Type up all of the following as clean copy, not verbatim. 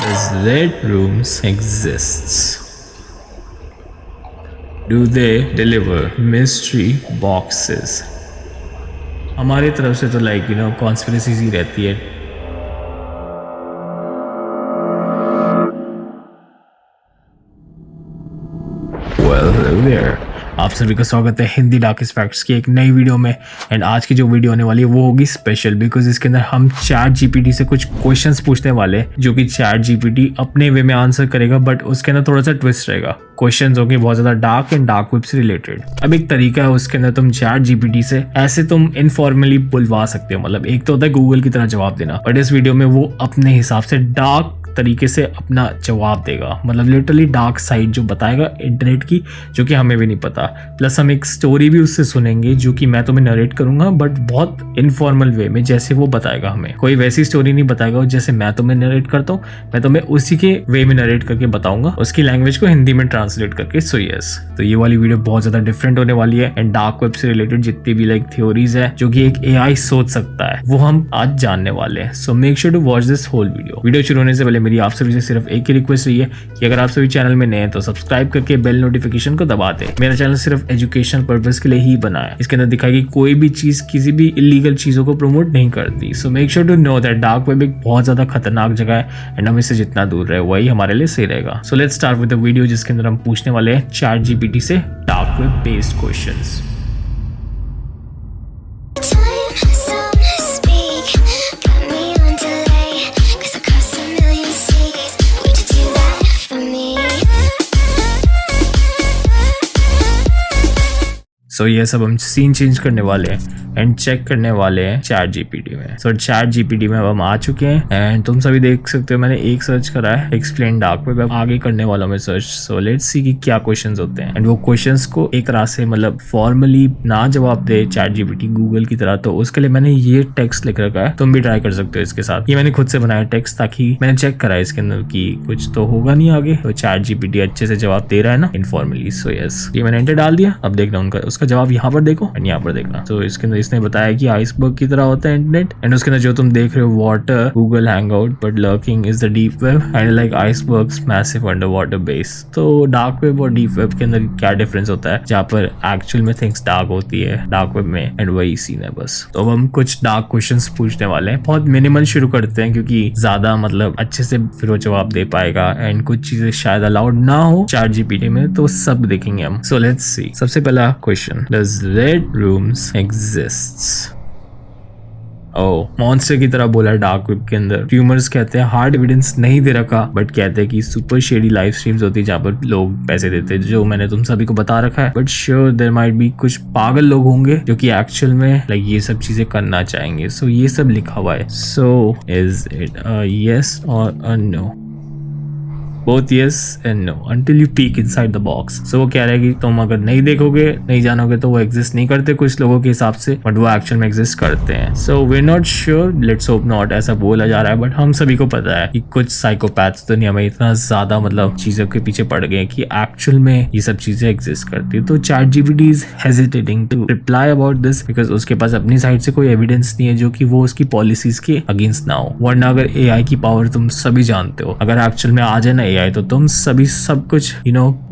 Does red rooms exists? Do they deliver mystery boxes? हमारी तरफ से तो कॉन्स्पिरेसीज ही रहती है. Well, hello there. आप सभी का स्वागत है हिंदी डार्केस्ट फैक्ट्स की एक नई वीडियो में. एंड आज की जो वीडियो होने वाली है वो होगी स्पेशल बिकॉज इसके अंदर हम चैट जीपीटी से कुछ क्वेश्चंस पूछने वाले हैं जो कि चैट जीपीटी अपने वे में आंसर करेगा, बट उसके अंदर थोड़ा सा ट्विस्ट रहेगा. क्वेश्चंस होंगे बहुत ज्यादा डार्क एंड डार्क वेब से रिलेटेड. अब एक तरीका है उसके अंदर तुम चैट जीपीटी से ऐसे तुम इनफॉर्मली बुलवा सकते हो. मतलब एक तो होता है गूगल की तरह जवाब देना, बट इस वीडियो में वो अपने हिसाब से डार्क तरीके से अपना जवाब देगा. मतलब लिटरली डार्क साइड जो बताएगा इंटरनेट की, जो कि हमें भी नहीं पता. प्लस हम एक स्टोरी भी उससे सुनेंगे जो कि मैं तुम्हें नरेट करूंगा, बट बहुत इनफॉर्मल वे में, जैसे वो बताएगा हमें. कोई वैसी स्टोरी नहीं बताएगा जैसे मैं तुम्हें नरेट करता हूँ. मैं तुम्हें उसी के वे में नरेट करके बताऊंगा, उसकी लैंग्वेज को हिंदी में ट्रांसलेट करके. सो यस, तो ये वाली वीडियो बहुत ज्यादा डिफरेंट होने वाली है. एंड डार्क वेब से रिलेटेड जितनी भी थ्योरीज है जो कि एक एआई सोच सकता है, वो हम आज जानने वाले हैं. So make sure to watch this whole video. Video शुरू होने से पहले मेरी आप सभी से सिर्फ एक ही रिक्वेस्ट रही है कि अगर आप सभी चैनल में नए हैं तो सब्सक्राइब करके बेल नोटिफिकेशन को दबा दें. मेरा चैनल सिर्फ एजुकेशन पर्पस के लिए ही बना है. इसके अंदर दिखाएगी कोई भी चीज किसी भी इलीगल चीजों को प्रमोट नहीं करती. So make sure to know that dark web एक बहुत ज्यादा खतरनाक जगह है एंड हम इससे जितना दूर रहे वही हमारे लिए सही रहेगा. So let's start with the video जिसके अंदर हम पूछने वाले हैं चैट जीपीटी से डार्क वेब बेस्ड क्वेश्चंस. सो ये सब हम सीन चेंज करने वाले हैं एंड चेक करने वाले हैं चैट जीपीटी में. सो चैट जीपीटी में अब हम आ चुके हैं एंड तुम सभी देख सकते हो मैंने एक सर्च करा है एक्सप्लेन डार्क वेब. आगे करने वाला मैं सर्च. सो लेट्स सी कि क्या क्वेश्चंस होते हैं एंड वो क्वेश्चंस को एक तरह से मतलब फॉर्मली ना जवाब दे चैट जीपीटी गूगल की तरह, तो उसके लिए मैंने ये टेक्स्ट लिख रखा है. तुम भी ट्राई कर सकते हो इसके साथ. ये मैंने खुद से बनाया टेक्स्ट ताकि मैंने चेक करा है इसके अंदर की कुछ तो होगा नहीं आगे. तो चैट जीपीटी अच्छे से जवाब दे रहा है ना इनफॉर्मली. सो यस, ये मैंने एंटर डाल दिया. अब देखना उनका उसका जवाब यहाँ पर देखो एंड यहाँ पर देखना. तो इसके अंदर इसने बताया कि आइसबर्ग की तरह होता है इंटरनेट एंड उसके अंदर जो तुम देख रहे हो water Google hangout, but lurking is the deep web and like icebergs massive under water base. तो डार्क वेब और डीप वेब के अंदर क्या डिफरेंस होता है जहाँ पर एक्चुअल में थिंग्स डार्क होती है डार्क वेब में एंड वही सीन है बस. तो अब हम कुछ डार्क क्वेश्चंस पूछने वाले हैं. बहुत मिनिमल शुरू करते हैं क्योंकि ज्यादा मतलब अच्छे से फिर वो जवाब दे पाएगा एंड कुछ चीजें शायद अलाउड ना हो चैट जीपीटी में, तो सब देखेंगे हम. सो लेट्स सी. सबसे पहला question, does red rooms exists? Monster की तरह बोला डार्क वेब के अंदर. ट्यूमर्स कहते हैं हार्ड एविडेंस नहीं दे रखा, बट कहते हैं कि सुपर शेडी लाइव स्ट्रीम्स होती है जहाँ पर लोग पैसे देते हैं, जो मैंने तुम सभी को बता रखा है. But sure there might be कुछ पागल लोग होंगे जो कि एक्चुअल में ये सब चीजें करना चाहेंगे. सो ये सब लिखा हुआ है. So is it a yes और a no? Both yes and no until you peek inside the box. So वो कह रहा है कि तुम अगर नहीं देखोगे नहीं जानोगे तो वो एग्जिस्ट नहीं करते कुछ लोगों के हिसाब से, बट वो एक्चुअल में एग्जिस्ट करते हैं. So we're not sure, let's hope not, ऐसा बोला जा रहा है. बट हम सभी को पता है कि कुछ साइकोपैथ्स दुनिया में इतना ज्यादा मतलब चीजों के पीछे पड़ गए कि एक्चुअल में ये सब चीजें एग्जिस्ट करती है. तो chat GPT is hesitating to reply about this because उसके पास अपनी साइड से कोई एविडेंस नहीं है जो कि वो उसकी पॉलिसीज के अगेंस्ट ना हो. वरना अगर एआई की पावर तुम सभी जानते हो, अगर एक्चुअल में आ जाए ना एआई तो तुम सभी सब कुछ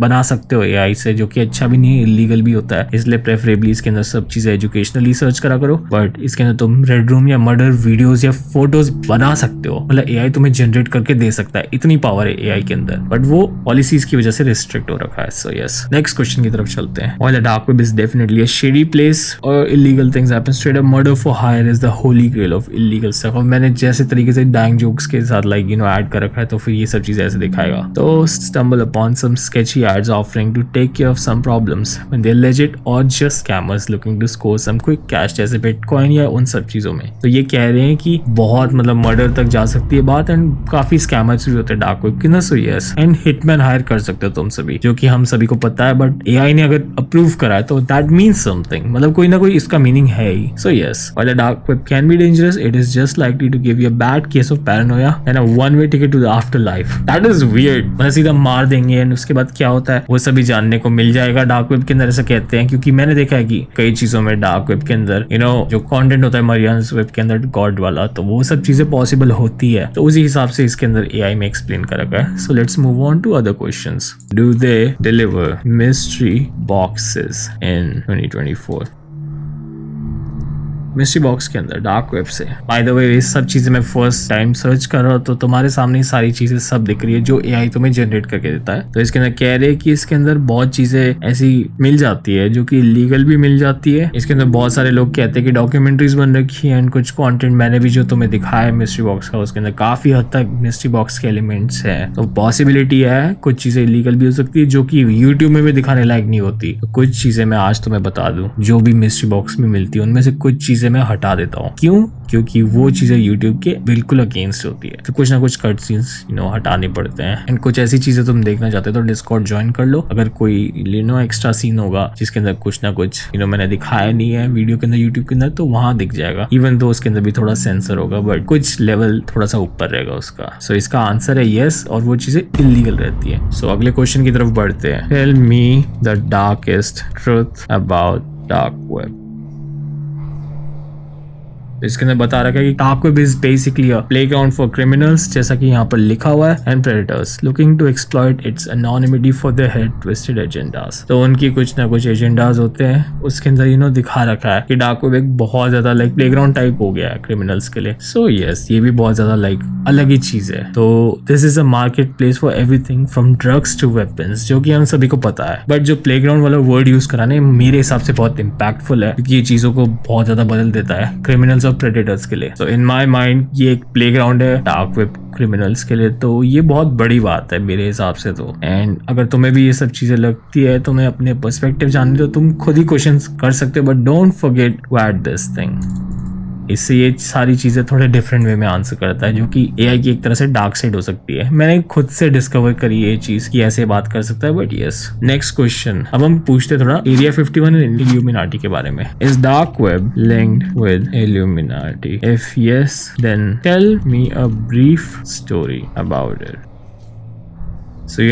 बना सकते हो एआई से, जो कि अच्छा भी नहीं है, इलीगल भी होता है. इसलिए प्रेफरेबली इसके अंदर सब चीजें एजुकेशनली सर्च करा करो, बट इसके अंदर तुम रेड रूम या मर्डर वीडियोस या फोटोज बना सकते हो. मतलब एआई तुम्हें जनरेट करके दे सकता है, इतनी पावर है एआई के अंदर, बट वो पॉलिसीज की वजह से रिस्ट्रिक्ट हो रखा है. सो यस, नेक्स्ट क्वेश्चन की तरफ चलते हैं. While the dark web is definitely a shady place or illegal things happen, straight up murder for hire is the holy grail of illegal stuff. अब मैंने जैसे तरीके से डैंग जोक्स के साथ ऐड कर रखा है, तो फिर ये सब चीजें ऐसे दिखाएगा. तो stumble upon some sketchy ads offering to take care of some problems when they're legit or just scammers looking to score some quick cash जैसे बिटकॉइन या उन सब चीजों में. तो ये कह रहे हैं कि बहुत मतलब मर्डर तक जा सकती है बात एंड काफी स्कैमर्स भी होते हैं डार्क वेब के ना. So yes, and hitman hire कर सकते हो तुम सभी, जो कि हम सभी को पता है, बट एआई ने अगर अप्रूव करा है तो दैट मीन्स समथिंग. मतलब कोई ना कोई इसका मीनिंग है ही. So yes, while the dark web can be dangerous, it is just likely to give you a bad case of paranoia and a one-way ticket to the afterlife. That is weird. Weird, मतलब सीधा मार देंगे and उसके बाद क्या होता है वो सभी जानने को मिल जाएगा डार्क वेब के अंदर, ऐसा कहते हैं। क्योंकि मैंने देखा है कि कई चीजों में डार्क वेब के अंदर जो कंटेंट होता है मरियन्स वेब के अंदर गॉड वाला, तो वो सब चीजें पॉसिबल होती है। तो उसी हिसाब से इसके अंदर एआई में एक्सप्लेन कर रखा है। So let's move on to other questions. Do they deliver mystery boxes in 2024? Mystery box के अंदर डार्क वेब से, बाय द वे ये सब चीजें मैं फर्स्ट टाइम सर्च कर रहा हूँ तो तुम्हारे सामने सारी चीजें सब दिख रही है जो एआई तुम्हें जनरेट करके देता है। तो इसके अंदर कह रहे हैं कि इसके अंदर बहुत चीजें ऐसी मिल जाती है जो कि लीगल भी मिल जाती है। इसके अंदर बहुत सारे लोग कहते हैं कि डॉक्यूमेंट्रीज बन रखी है एंड कुछ कंटेंट मैंने भी जो तुम्हें दिखाया है मिस्ट्री बॉक्स का, उसके अंदर काफी हद तक मिस्ट्री बॉक्स के एलिमेंट्स है। तो पॉसिबिलिटी है कुछ चीजें इलीगल भी हो सकती है जो कि यूट्यूब में भी दिखाने लायक नहीं होती। तो कुछ चीजें मैं आज तुम्हें बता दूं जो भी मिस्ट्री बॉक्स में मिलती है उनमें से कुछ चीजें मैं हटा देता हूँ। क्यों? क्योंकि वो चीजें YouTube के बिल्कुल अगेंस्ट होती है। तो कुछ ना कुछ कट सीन्स हटाने पड़ते हैं एंड कुछ ऐसी चीजें तुम देखना चाहते हो तो डिस्कॉर्ड ज्वाइन कर लो। अगर कोई एक्स्ट्रा सीन होगा जिसके अंदर कुछ ना कुछ मैंने दिखाया नहीं है वीडियो के अंदर YouTube के अंदर, तो वहां दिख जाएगा। इवन तो उसके अंदर भी थोड़ा सेंसर होगा बट कुछ लेवल थोड़ा सा ऊपर रहेगा उसका। सो इसका आंसर है यस, और वो चीजें इलीगल रहती है। सो अगले क्वेश्चन की तरफ बढ़ते हैं। Tell me the darkest truth about dark web. इसके अंदर बता रखा है कि dark web is basically a playground for criminals, जैसा कि यहाँ पर लिखा हुआ है, and predators looking to exploit its anonymity for their head twisted agendas. तो उनकी कुछ ना कुछ एजेंडास होते हैं। उसके अंदर दिखा रखा है कि डार्क वेब एक बहुत ज्यादा लाइक प्लेग्राउंड टाइप हो गया है क्रिमिनल्स के लिए। सो यस, ये भी बहुत ज्यादा लाइक अलग ही चीज है। तो this is a market place for everything from drugs to weapons, जो कि हम सभी को पता है। बट जो प्लेग्राउंड वाला वर्ड यूज कराने मेरे हिसाब से बहुत इम्पैक्टफुल है, क्योंकि ये चीजों को बहुत ज्यादा बदल देता है क्रिमिनल्स और प्रेडेटर्स के लिए। सो इन माय माइंड ये एक प्लेग्राउंड है डार्क वेब क्रिमिनल्स के लिए, तो ये बहुत बड़ी बात है मेरे हिसाब से तो। एंड अगर तुम्हें भी ये सब चीजें लगती है, तुम्हें अपने पर्सपेक्टिव जानने तो तुम खुद ही क्वेश्चंस कर सकते हो, but don't forget to add this thing. इससे ये सारी चीजें थोड़े डिफरेंट वे में आंसर करता है, जो कि एआई की एक तरह से डार्क साइड हो सकती है। मैंने खुद से डिस्कवर करी ये चीज कि ऐसे बात कर सकता है। बट यस, नेक्स्ट क्वेश्चन अब हम पूछते थोड़ा एरिया 51 एंड इल्यूमिनाटी के बारे में। Is dark web linked with Illuminati? If yes, then tell me a brief story about it. So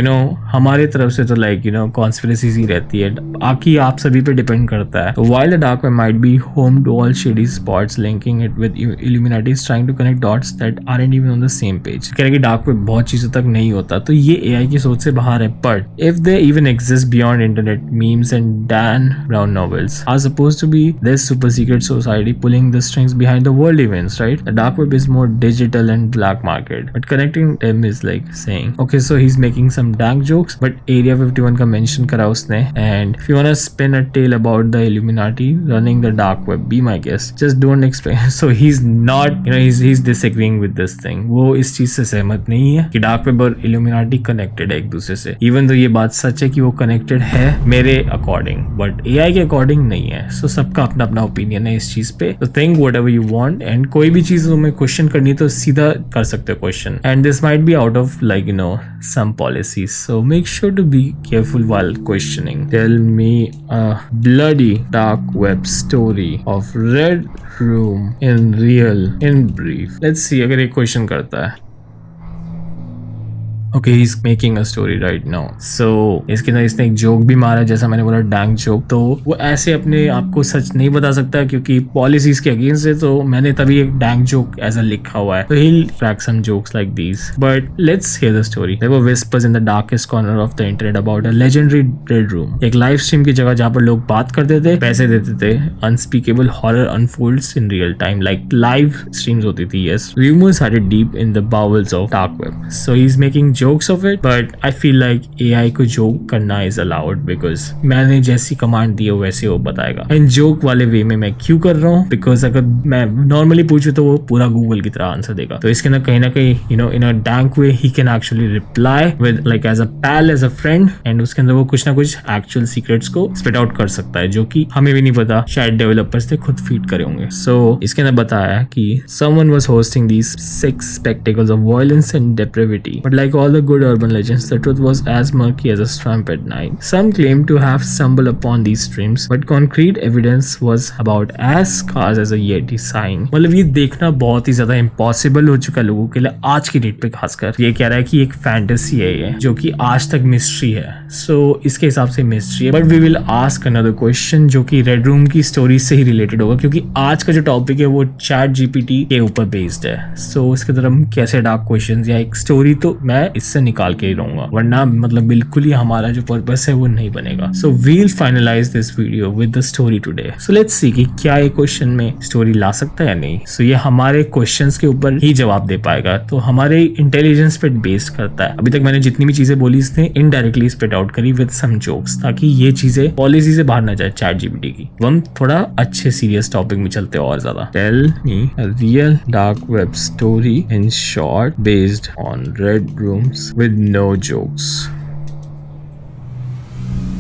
हमारे तरफ से तो लाइक कॉन्स्पिरेसीज ही रहती है, बाकी आप सभी पे डिपेंड करता है। While the dark web might be home to all shady spots, linking it with Illuminati is trying to connect dots that aren't even on the same page. कह रहे कि डार्क वेब बहुत चीजों तक नहीं होता, तो ये एआई की सोच से बाहर है। But if they even exist beyond internet memes and Dan Brown novels are supposed to be this super secret society pulling the strings behind the world events, right? The dark web is more digital and black market, but connecting them is like saying, okay, so he's making some dank jokes, but Area 51 का mention करा उसने। And if you wanna spin a tale about the Illuminati running the dark web, be my guest, just don't explain. So he's not, he's disagreeing with this thing. वो इस चीज से सहमत नहीं है कि डार्क वेब और Illuminati connected है एक दूसरे से। Even though ये बात सच है कि वो connected है मेरे अकॉर्डिंग, बट AI के अकॉर्डिंग नहीं है। So सबका अपना अपना ओपिनियन है इस चीज पे। So think whatever you want, and कोई भी चीज तुम्हें क्वेश्चन करनी तो सीधा कर सकते हो question, and this might be out of like some policies, so make sure to be careful while questioning. Tell me a bloody dark web story of Red Room in brief. Let's see अगर एक question करता है। Okay, he's making a story right now. So इसके अंदर इसने एक joke भी मारा, जैसा मैंने बोला डैंक जोक। तो वो ऐसे अपने आप को सच नहीं बता सकता क्योंकि पॉलिसीज के अगेंस्ट है, तो मैंने तभी एक डैंक जोक ऐसा लिखा हुआ है। तो he'll crack some jokes like these. But let's hear the story. There were whispers in the darkest corner of the internet about a legendary Red Room. एक लाइव स्ट्रीम की जगह जहाँ पर लोग बात करते थे, पैसे देते थे। Unspeakable horror unfolds in real time. Like live streams होती थी, yes. Rumors had it deep in the bowels of dark web. So he's making jokes of it, but I feel like AI को joke करना is allowed because मैंने जैसी command दी है वैसे वो बताएगा। एंड जोक वाले वे में मैं क्यों कर रहा हूँ, बिकॉज अगर मैं नॉर्मली पूछूं तो वो पूरा गूगल की तरह आंसर देगा। तो इसके अंदर कहीं ना कहीं in a dank way he can actually reply with like as a pal, as a friend, and उसके अंदर वो कुछ ना कुछ एक्चुअल सीक्रेट्स को स्पिट आउट कर सकता है, जो कि हमें भी नहीं पता, शायद डेवलपर्स ने खुद फीड करे होंगे। सो इसके अंदर बताया कि someone was hosting these 6 spectacles of violence and depravity, but like all all the good urban legends, the truth was as murky as a swamp at night. Some claimed to have stumbled upon these streams, but concrete evidence was about as scarce as a Yeti sign. मतलब ये देखना बहुत ही ज्यादा impossible हो चुका है लोगों के लिए आज की डेट पे, खासकर ये कह रहा है कि एक फैंटेसी है ये जो कि आज तक मिस्ट्री है। सो इसके हिसाब से मिस्ट्री है, but we will ask another question जो कि रेड रूम की स्टोरी से ही रिलेटेड होगा, क्योंकि आज का जो टॉपिक है वो चैट जीपीटी के ऊपर बेस्ड है। सो उसके तरफ हम कैसे डार्क क्वेश्चंस या एक स्टोरी तो मैं इससे निकाल के ही रहूंगा, वरना मतलब बिल्कुल ही हमारा जो पर्पस है वो नहीं बनेगा। So we'll finalise this video with the story today. So let's see कि क्या ये क्वेश्चन में स्टोरी ला सकता है या नहीं। सो ये हमारे क्वेश्चंस के ऊपर ही जवाब दे पाएगा, तो हमारे इंटेलिजेंस पे बेस्ड करता है। अभी तक मैंने जितनी भी चीजें बोली इसने इनडायरेक्टली स्प्रेड आउट करी विद सम जोक्स, ताकि ये चीजें पॉलिसी से बाहर ना जाए चैट जीपीटी की। तो हम थोड़ा अच्छे सीरियस टॉपिक में चलते हैं और ज्यादा। Tell me a real dark web story in short based on red rooms with no jokes.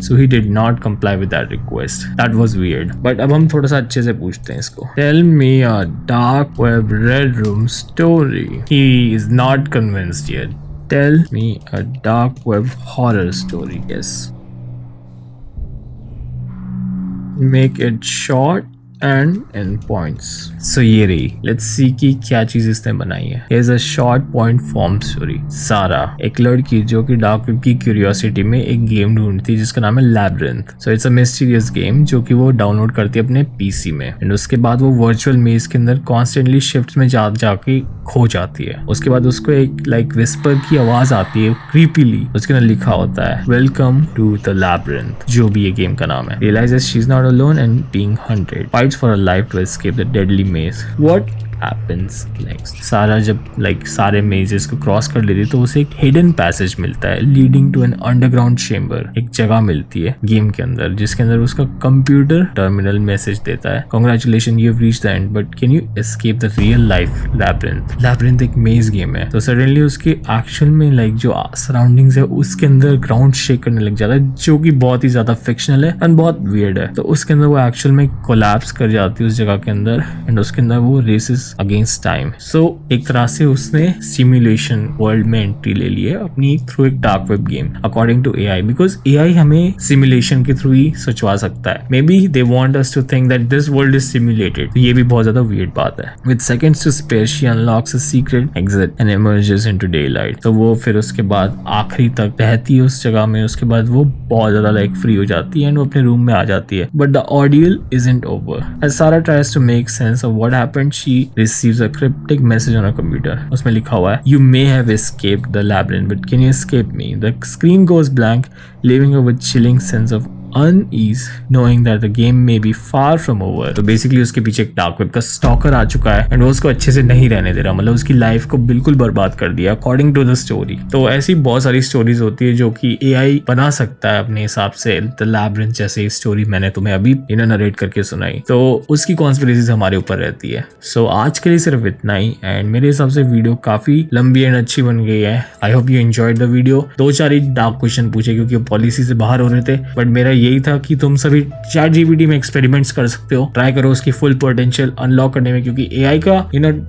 So he did not comply with that request. That was weird. But अब हम थोड़ा सा अच्छे से पूछते हैं इसको। Tell me a dark web red room story. He is not convinced yet. Tell me a dark web horror story. Yes. Make it short and in points. So ये रही, let's see कि क्या चीज इसने बनाई है। Here's a short point form story. सारा एक लड़की जो कि डार्क वेब की क्यूरियोसिटी में एक गेम ढूंढती है जिसका नाम है labyrinth. So it's a mysterious game जो कि वो डाउनलोड करती है अपने पीसी में, एंड उसके बाद वो वर्चुअल मेज के अंदर कॉन्स्टेंटली शिफ्ट्स में जाके खो जाती है। उसके बाद उसको एक लाइक विस्पर की आवाज आती है क्रीपीली, उसके अंदर लिखा होता है वेलकम टू द लैब्रिंथ, जो भी ये गेम का नाम है। Realizes she's not alone and being hunted. For her life to escape the deadly maze. What happens next? सारा जब सारे मेजेस को क्रॉस कर लेती है तो उसे एक हिडन पैसेज मिलता है leading to an underground chamber. एक जगह मिलती है गेम के अंदर जिसके अंदर उसका कंप्यूटर टर्मिनल मैसेज देता है, congratulation you have reached the end but can you escape the real life labyrinth. Labyrinth एक मेज गेम है, तो सडनली उसके एक्चुअल में जो सराउंडिंग्स है उसके अंदर ग्राउंड शेक करने लग जाता है, जो कि बहुत ही ज्यादा फिक्शनल है एंड बहुत वियर्ड है। तो उसके अंदर वो एक्चुअल में कोलैप्स कर जाती है उस जगह के अंदर, एंड उसके अंदर वो रेसेस अगेंस्ट टाइम। सो एक तरह से उसने सिमुलेशन वर्ल्ड में एंट्री ले ली है अपनी थ्रू एक dark web game according to AI, because AI हमें सिमुलेशन के थ्रू ही सोचवा सकता है। Maybe they want us to think that this world is simulated. ये भी बहुत ज्यादा वियर्ड बात है। With seconds to spare she unlocks a secret exit and emerges into daylight. तो वो फिर उसके बाद आखिरी तक रहती है उस जगह में, उसके बाद वो बहुत ज्यादा फ्री हो जाती है एंड वो अपने रूम में आ जाती है। But the ordeal isn't over. As Sara tries to make sense of what happened, she receives a cryptic message on her computer. उसमें लिखा हुआ है You may have escaped the labyrinth, but can you escape me? The screen goes blank, leaving her with chilling sense of unease knowing that the game may be far from over. तो basically उसके पीछे एक dark web का stalker आ चुका है and वो उसको अच्छे से नहीं रहने दे रहा, मतलब उसकी लाइफ को बिल्कुल बर्बाद कर दिया अकॉर्डिंग टू द स्टोरी। तो ऐसी बहुत सारी स्टोरीज होती है जो कि एआई बना सकता है अपने हिसाब से। द लैब्रिंथ जैसे स्टोरी मैंने तुम्हें अभी नरेट करके सुनाई, तो उसकी कॉन्स्पिरेसीज हमारे ऊपर रहती है। सो आज के लिए सिर्फ इतना ही, एंड मेरे हिसाब से वीडियो काफी लंबी एंड अच्छी बन गई है। I hope you enjoyed the video. 2-4 he dark question पूछे क्योंकि पॉलिसी से बाहर हो रहे थे, बट मेरा यही था कि तुम सभी चैट जीपीटी में एक्सपेरिमेंट्स कर सकते हो, ट्राई करो उसकी फुल पोटेंशियल अनलॉक करने में, क्योंकि एआई का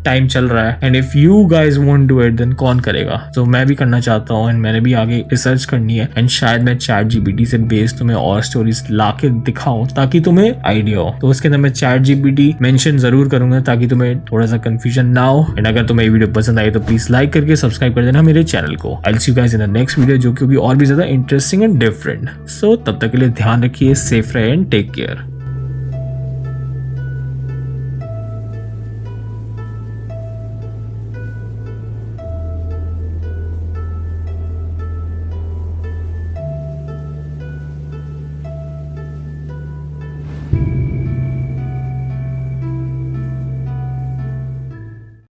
टाइम चल रहा है and if you guys won't do it then कौन करेगा। तो मैं भी करना चाहता हूँ एंड मैंने भी आगे रिसर्च करनी है, एंड शायद मैं चैट जीपीटी से बेस्ड तुम्हें और स्टोरीज ला के दिखाऊं ताकि तुम्हें आइडिया हो। तो उसके अंदर मैं चैट जीपीटी मेंशन जरूर करूंगा ताकि तुम्हें थोड़ा सा कंफ्यूजन ना हो। एंड अगर तुम्हें ये वीडियो पसंद आई तो प्लीज लाइक करके सब्सक्राइब कर देना मेरे चैनल को। I will see you guys in the next video जो कि और भी ज्यादा इंटरेस्टिंग एंड डिफरेंट। सो तब तक के लिए ध्यान रखिए, सेफ रहे एंड टेक केयर।